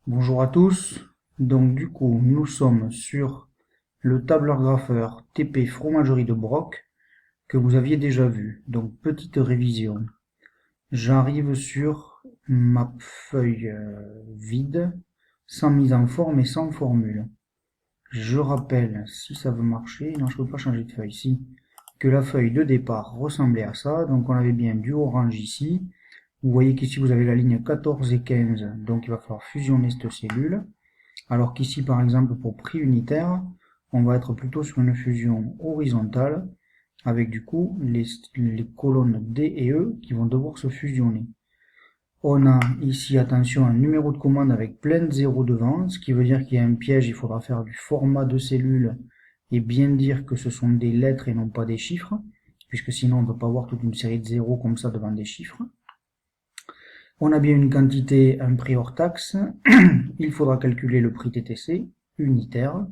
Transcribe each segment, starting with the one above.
Bonjour à tous. Donc du coup, nous sommes sur le tableur graffeur TP Fromagerie de Broc que vous aviez déjà vu. Donc petite révision. J'arrive sur ma feuille vide, sans mise en forme et sans formule. Je rappelle, si ça veut marcher, non je ne peux pas changer de feuille, si, que la feuille de départ ressemblait à ça. Donc on avait bien du orange ici. Vous voyez qu'ici vous avez la ligne 14 et 15, donc il va falloir fusionner cette cellule. Alors qu'ici, par exemple, pour prix unitaire, on va être plutôt sur une fusion horizontale, avec du coup les colonnes D et E qui vont devoir se fusionner. On a ici, attention, un numéro de commande avec plein de zéros devant, ce qui veut dire qu'il y a un piège, il faudra faire du format de cellule et bien dire que ce sont des lettres et non pas des chiffres, puisque sinon on ne peut pas avoir toute une série de zéros comme ça devant des chiffres. On a bien une quantité, un prix hors taxe. Il faudra calculer le prix TTC unitaire,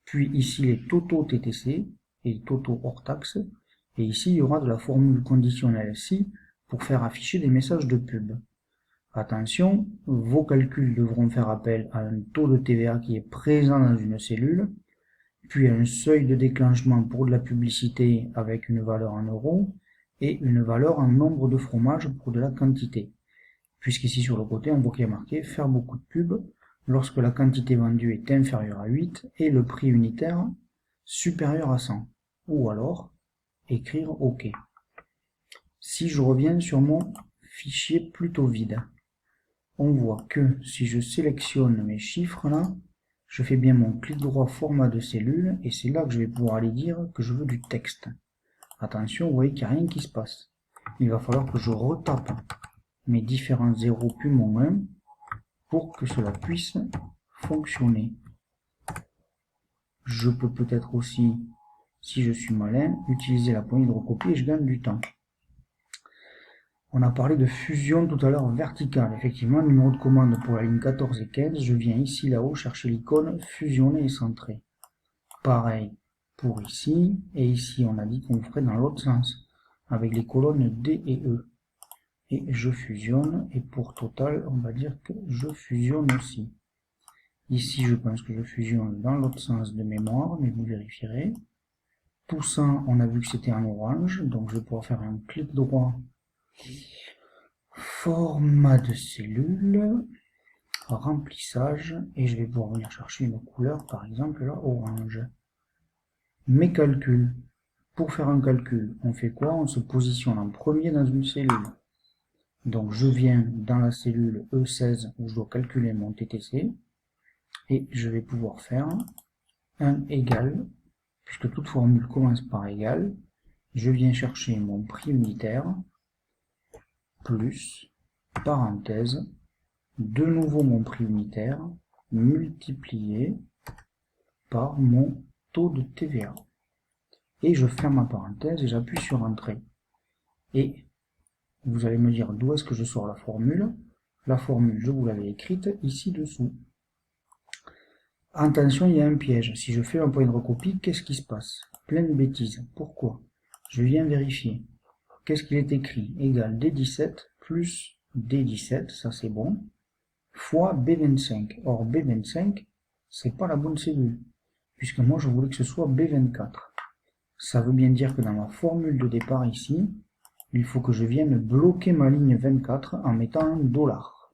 puis ici les totaux TTC et totaux hors taxe, et ici il y aura de la formule conditionnelle si pour faire afficher des messages de pub. Attention, vos calculs devront faire appel à un taux de TVA qui est présent dans une cellule, puis à un seuil de déclenchement pour de la publicité avec une valeur en euros et une valeur en nombre de fromages pour de la quantité. Puisqu'ici sur le côté, on voit qu'il y a marqué faire beaucoup de pub lorsque la quantité vendue est inférieure à 8 et le prix unitaire supérieur à 100. Ou alors, écrire OK. Si je reviens sur mon fichier plutôt vide, on voit que si je sélectionne mes chiffres là, je fais bien mon clic droit format de cellule et c'est là que je vais pouvoir aller dire que je veux du texte. Attention, vous voyez qu'il n'y a rien qui se passe. Il va falloir que je retape mes différents 0 puis mon 1 pour que cela puisse fonctionner. Je peux peut-être aussi, si je suis malin, utiliser la poignée de recopie et je gagne du temps. On a parlé de fusion tout à l'heure verticale. Effectivement, numéro de commande pour la ligne 14 et 15, je viens ici là-haut chercher l'icône fusionner et centrer. Pareil pour ici, et ici on a dit qu'on ferait dans l'autre sens, avec les colonnes D et E. Et je fusionne, et pour total, on va dire que je fusionne aussi. Ici, je pense que je fusionne dans l'autre sens de mémoire, mais vous vérifierez. Tout ça, on a vu que c'était en orange, donc je vais pouvoir faire un clic droit, format de cellule, remplissage, et je vais pouvoir venir chercher une couleur, par exemple là, orange. Mes calculs. Pour faire un calcul, on fait quoi? On se positionne en premier dans une cellule. Donc je viens dans la cellule E16 où je dois calculer mon TTC, et je vais pouvoir faire un égal, puisque toute formule commence par égal, je viens chercher mon prix unitaire, plus, parenthèse, de nouveau mon prix unitaire, multiplié par mon taux de TVA. Et je ferme ma parenthèse et j'appuie sur Entrée. Et vous allez me dire d'où est-ce que je sors la formule. La formule, je vous l'avais écrite ici dessous. Attention, il y a un piège. Si je fais un point de recopie, qu'est-ce qui se passe? Plein de bêtises. Pourquoi? Je viens vérifier. Qu'est-ce qu'il est écrit? Égal D17 plus D17, ça c'est bon, fois B25. Or B25, c'est pas la bonne cellule, puisque moi je voulais que ce soit B24. Ça veut bien dire que dans ma formule de départ ici, il faut que je vienne bloquer ma ligne 24 en mettant un dollar.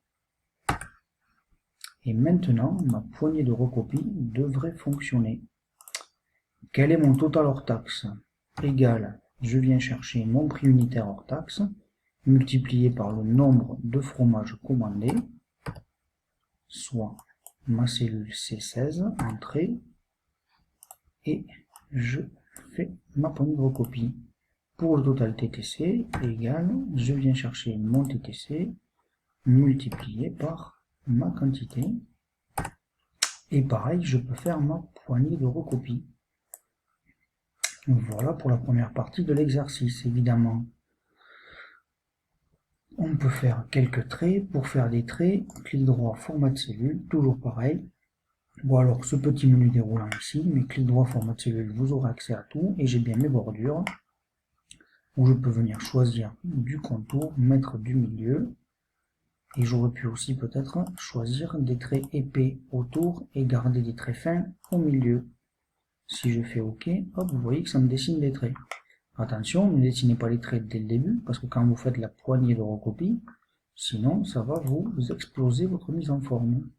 Et maintenant, ma poignée de recopie devrait fonctionner. Quel est mon total hors taxe? Égal, je viens chercher mon prix unitaire hors taxe, multiplié par le nombre de fromages commandés, soit ma cellule C16, entrée, et je fais ma poignée de recopie. Pour le total TTC, égal, je viens chercher mon TTC, multiplié par ma quantité, et pareil, je peux faire ma poignée de recopie. Voilà pour la première partie de l'exercice, évidemment. On peut faire quelques traits. Pour faire des traits, clic droit, format de cellule, toujours pareil. Bon alors, ce petit menu déroulant ici, mais clic droit, format de cellule, vous aurez accès à tout. Et j'ai bien mes bordures, où je peux venir choisir du contour, mettre du milieu. Et j'aurais pu aussi peut-être choisir des traits épais autour et garder des traits fins au milieu. Si je fais OK, hop, vous voyez que ça me dessine des traits. Attention, ne dessinez pas les traits dès le début, parce que quand vous faites la poignée de recopie, sinon ça va vous exploser votre mise en forme.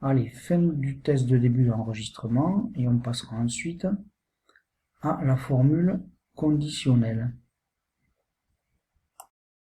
Allez, fin du test de début d'enregistrement, et on passera ensuite à la formule conditionnelle.